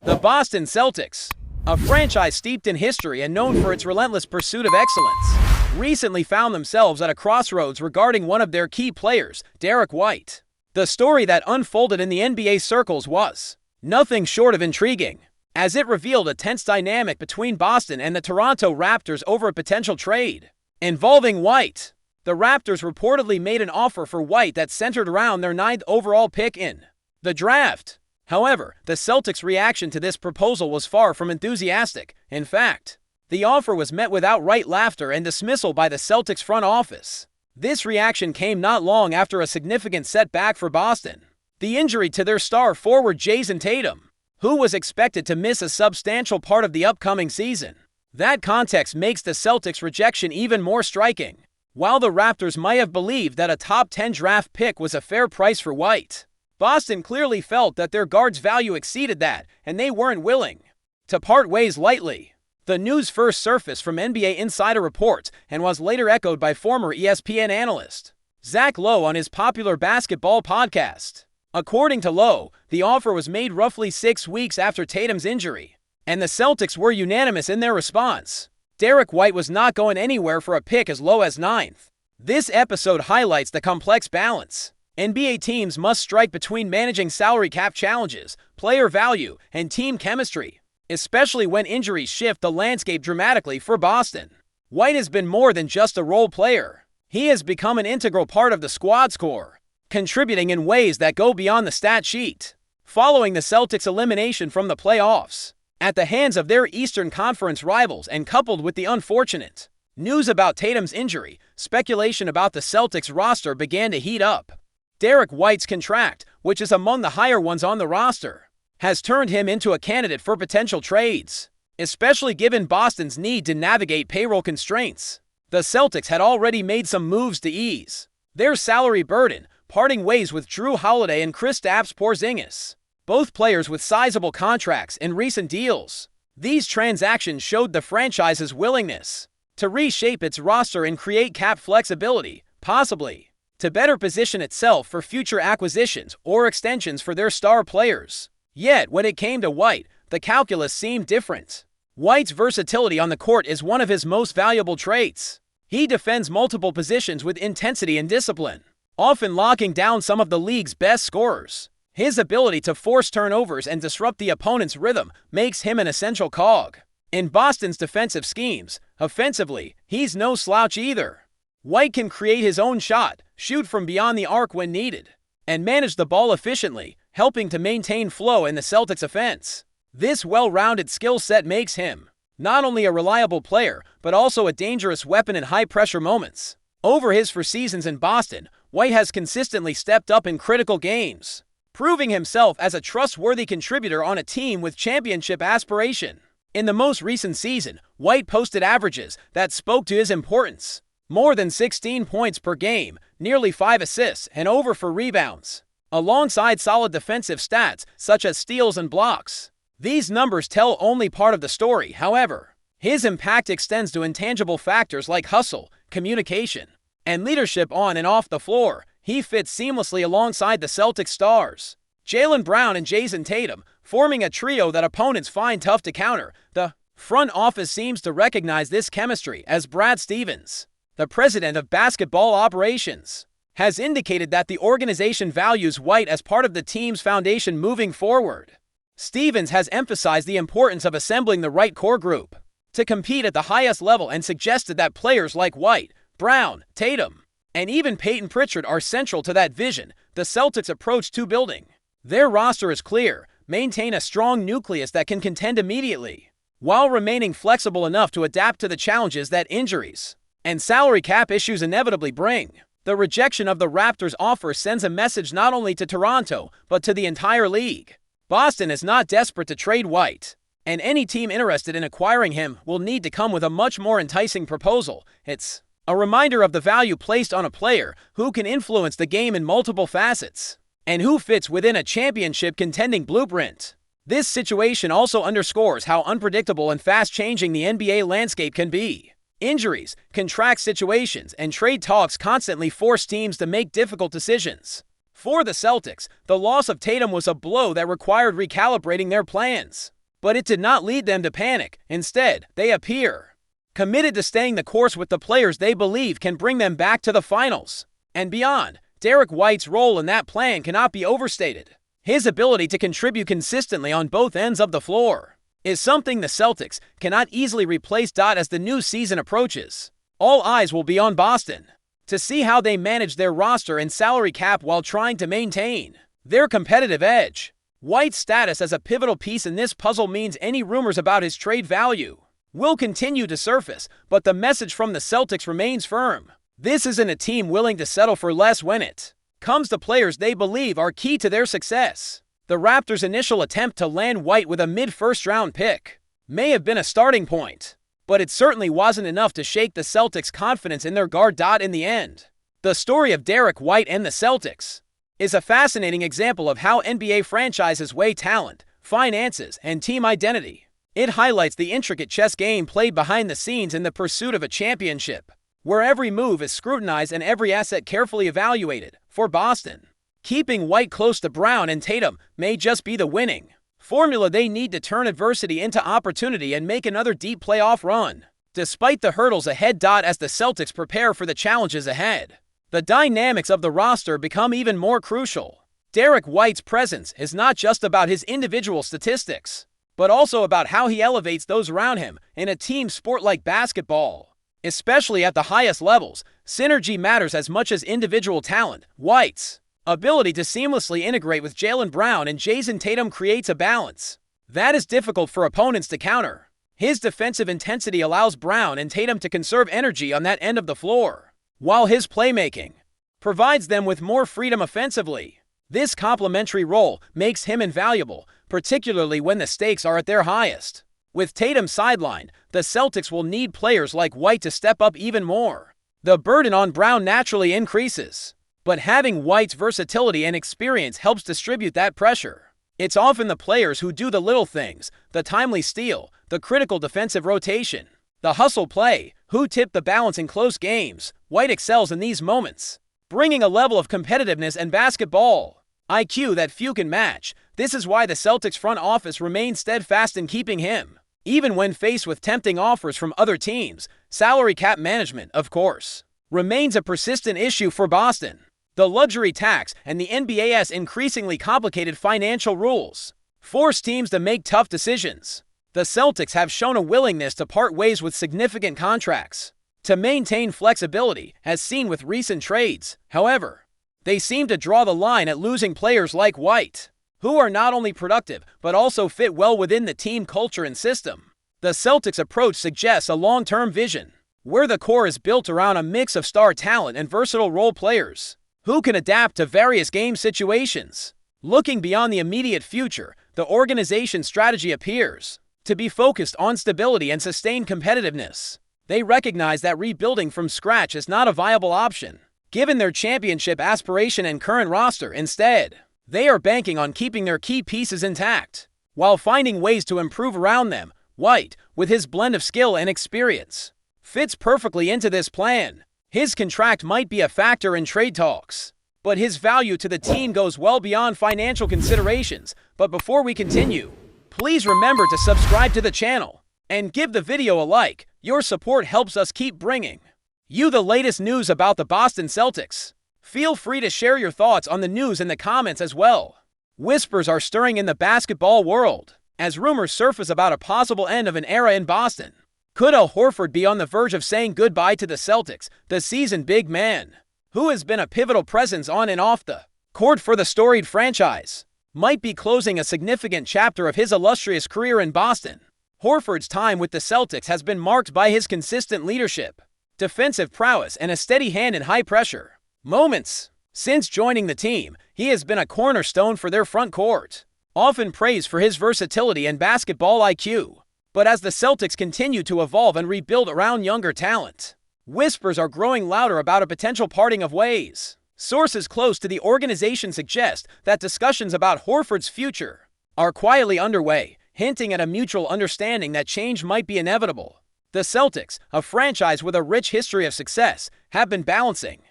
The Boston Celtics, a franchise steeped in history and known for its relentless pursuit of excellence, recently found themselves at a crossroads regarding one of their key players, Derek White. The story that unfolded in the NBA circles was nothing short of intriguing, as it revealed a tense dynamic between Boston and the Toronto Raptors over a potential trade involving White. The Raptors reportedly made an offer for White that centered around their 9th overall pick in the draft. However, the Celtics' reaction to this proposal was far from enthusiastic. In fact, the offer was met with outright laughter and dismissal by the Celtics front office. This reaction came not long after a significant setback for Boston: the injury to their star forward Jason Tatum, who was expected to miss a substantial part of the upcoming season. That context makes the Celtics' rejection even more striking. While the Raptors might have believed that a top 10 draft pick was a fair price for White, Boston clearly felt that their guard's value exceeded that, and they weren't willing to part ways lightly. The news first surfaced from NBA insider reports and was later echoed by former ESPN analyst Zach Lowe on his popular basketball podcast. According to Lowe, the offer was made roughly 6 weeks after Tatum's injury, and the Celtics were unanimous in their response. Derek White was not going anywhere for a pick as low as 9th. This episode highlights the complex balance NBA teams must strike between managing salary cap challenges, player value, and team chemistry, especially when injuries shift the landscape dramatically for Boston. White has been more than just a role player. He has become an integral part of the squad's core, contributing in ways that go beyond the stat sheet. Following the Celtics' elimination from the playoffs at the hands of their Eastern Conference rivals, and coupled with the unfortunate news about Tatum's injury, speculation about the Celtics roster began to heat up. Derek White's contract, which is among the higher ones on the roster, has turned him into a candidate for potential trades, especially given Boston's need to navigate payroll constraints. The Celtics had already made some moves to ease their salary burden, parting ways with Drew Holiday and Kristaps Porzingis, both players with sizable contracts in recent deals. These transactions showed the franchise's willingness to reshape its roster and create cap flexibility, possibly to better position itself for future acquisitions or extensions for their star players. Yet, when it came to White, the calculus seemed different. White's versatility on the court is one of his most valuable traits. He defends multiple positions with intensity and discipline, often locking down some of the league's best scorers. His ability to force turnovers and disrupt the opponent's rhythm makes him an essential cog in Boston's defensive schemes. Offensively, he's no slouch either. White can create his own shot, shoot from beyond the arc when needed, and manage the ball efficiently, helping to maintain flow in the Celtics' offense. This well-rounded skill set makes him not only a reliable player, but also a dangerous weapon in high-pressure moments. Over his 4 seasons in Boston, White has consistently stepped up in critical games, proving himself as a trustworthy contributor on a team with championship aspiration. In the most recent season, White posted averages that spoke to his importance: more than 16 points per game, nearly 5 assists, and over 4 rebounds, alongside solid defensive stats such as steals and blocks. These numbers tell only part of the story, however. His impact extends to intangible factors like hustle, communication, and leadership on and off the floor. He fits seamlessly alongside the Celtics stars, Jaylen Brown and Jason Tatum, forming a trio that opponents find tough to counter. The front office seems to recognize this chemistry, as Brad Stevens, the president of basketball operations, has indicated that the organization values White as part of the team's foundation moving forward. Stevens has emphasized the importance of assembling the right core group to compete at the highest level and suggested that players like White, Brown, Tatum, and even Peyton Pritchard are central to that vision. The Celtics' approach to building their roster is clear: maintain a strong nucleus that can contend immediately, while remaining flexible enough to adapt to the challenges that injuries and salary cap issues inevitably bring. The rejection of the Raptors' offer sends a message not only to Toronto, but to the entire league. Boston is not desperate to trade White, and any team interested in acquiring him will need to come with a much more enticing proposal. It's a reminder of the value placed on a player who can influence the game in multiple facets, and who fits within a championship-contending blueprint. This situation also underscores how unpredictable and fast-changing the NBA landscape can be. Injuries, contract situations, and trade talks constantly force teams to make difficult decisions. For the Celtics, the loss of Tatum was a blow that required recalibrating their plans. But it did not lead them to panic. Instead, they appear committed to staying the course with the players they believe can bring them back to the finals and beyond. Derek White's role in that plan cannot be overstated. His ability to contribute consistently on both ends of the floor is something the Celtics cannot easily replace. As the new season approaches, all eyes will be on Boston to see how they manage their roster and salary cap while trying to maintain their competitive edge. White's status as a pivotal piece in this puzzle means any rumors about his trade value will continue to surface, but the message from the Celtics remains firm. This isn't a team willing to settle for less when it comes to players they believe are key to their success. The Raptors' initial attempt to land White with a mid-first-round pick may have been a starting point, but it certainly wasn't enough to shake the Celtics' confidence in their guard. In the end, the story of Derek White and the Celtics is a fascinating example of how NBA franchises weigh talent, finances, and team identity. It highlights the intricate chess game played behind the scenes in the pursuit of a championship, where every move is scrutinized and every asset carefully evaluated. For Boston, keeping White close to Brown and Tatum may just be the winning formula they need to turn adversity into opportunity and make another deep playoff run. Despite the hurdles ahead. As the Celtics prepare for the challenges ahead, the dynamics of the roster become even more crucial. Derek White's presence is not just about his individual statistics, but also about how he elevates those around him in a team sport like basketball. Especially at the highest levels, synergy matters as much as individual talent. White's ability to seamlessly integrate with Jaylen Brown and Jason Tatum creates a balance that is difficult for opponents to counter. His defensive intensity allows Brown and Tatum to conserve energy on that end of the floor, while his playmaking provides them with more freedom offensively. This complementary role makes him invaluable, particularly when the stakes are at their highest. With Tatum sidelined, the Celtics will need players like White to step up even more. The burden on Brown naturally increases, but having White's versatility and experience helps distribute that pressure. It's often the players who do the little things, the timely steal, the critical defensive rotation, the hustle play, who tip the balance in close games. White excels in these moments, bringing a level of competitiveness and basketball IQ that few can match. This is why the Celtics front office remains steadfast in keeping him, even when faced with tempting offers from other teams. Salary cap management, of course, remains a persistent issue for Boston. The luxury tax and the NBA's increasingly complicated financial rules force teams to make tough decisions. The Celtics have shown a willingness to part ways with significant contracts to maintain flexibility, as seen with recent trades. However, they seem to draw the line at losing players like White, who are not only productive but also fit well within the team culture and system. The Celtics' approach suggests a long-term vision, where the core is built around a mix of star talent and versatile role players who can adapt to various game situations. Looking beyond the immediate future, the organization's strategy appears to be focused on stability and sustained competitiveness. They recognize that rebuilding from scratch is not a viable option, given their championship aspiration and current roster. Instead, they are banking on keeping their key pieces intact, while finding ways to improve around them. White, with his blend of skill and experience, fits perfectly into this plan. His contract might be a factor in trade talks, but his value to the team goes well beyond financial considerations. But before we continue, please remember to subscribe to the channel and give the video a like. Your support helps us keep bringing you the latest news about the Boston Celtics. Feel free to share your thoughts on the news in the comments as well. Whispers are stirring in the basketball world as rumors surface about a possible end of an era in Boston. Could HORFORD be on the verge of saying goodbye to the Celtics? The seasoned big man, who has been a pivotal presence on and off the court for the storied franchise, might be closing a significant chapter of his illustrious career in Boston. HORFORD's time with the Celtics has been marked by his consistent leadership, defensive prowess, and a steady hand in high-pressure moments. Since joining the team, he has been a cornerstone for their front court, often praised for his versatility and basketball IQ. But as the Celtics continue to evolve and rebuild around younger talent, whispers are growing louder about a potential parting of ways. Sources close to the organization suggest that discussions about HORFORD's future are quietly underway, hinting at a mutual understanding that change might be inevitable. The Celtics, a franchise with a rich history of success, have been balancing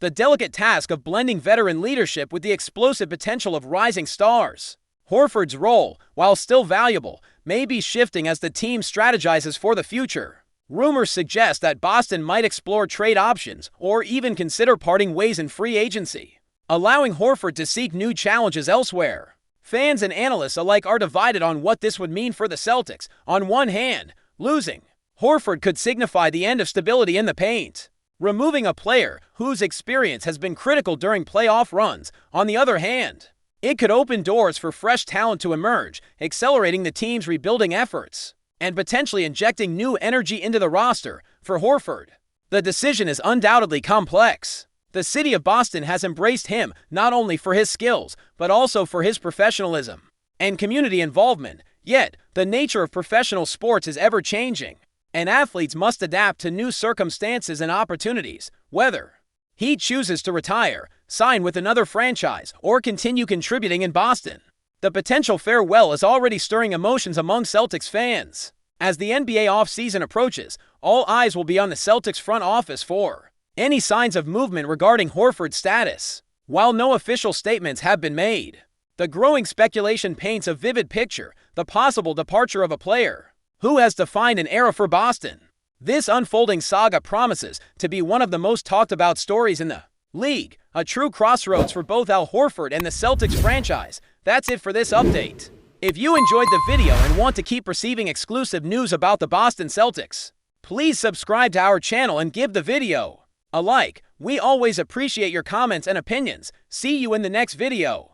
the delicate task of blending veteran leadership with the explosive potential of rising stars. HORFORD's role, while still valuable, may be shifting as the team strategizes for the future. Rumors suggest that Boston might explore trade options or even consider parting ways in free agency, allowing Horford to seek new challenges elsewhere. Fans and analysts alike are divided on what this would mean for the Celtics. On one hand, losing Horford could signify the end of stability in the paint, removing a player whose experience has been critical during playoff runs. On the other hand, it could open doors for fresh talent to emerge, accelerating the team's rebuilding efforts and potentially injecting new energy into the roster. For Horford, the decision is undoubtedly complex. The city of Boston has embraced him not only for his skills, but also for his professionalism and community involvement. Yet, the nature of professional sports is ever-changing, and athletes must adapt to new circumstances and opportunities. Whether he chooses to retire, sign with another franchise, or continue contributing in Boston, the potential farewell is already stirring emotions among Celtics fans. As the NBA offseason approaches, all eyes will be on the Celtics front office for any signs of movement regarding Horford's status. While no official statements have been made, the growing speculation paints a vivid picture: the possible departure of a player who has defined an era for Boston. This unfolding saga promises to be one of the most talked about stories in the league, a true crossroads for both Al Horford and the Celtics franchise. That's it for this update. If you enjoyed the video and want to keep receiving exclusive news about the Boston Celtics, please subscribe to our channel and give the video a like. We always appreciate your comments and opinions. See you in the next video.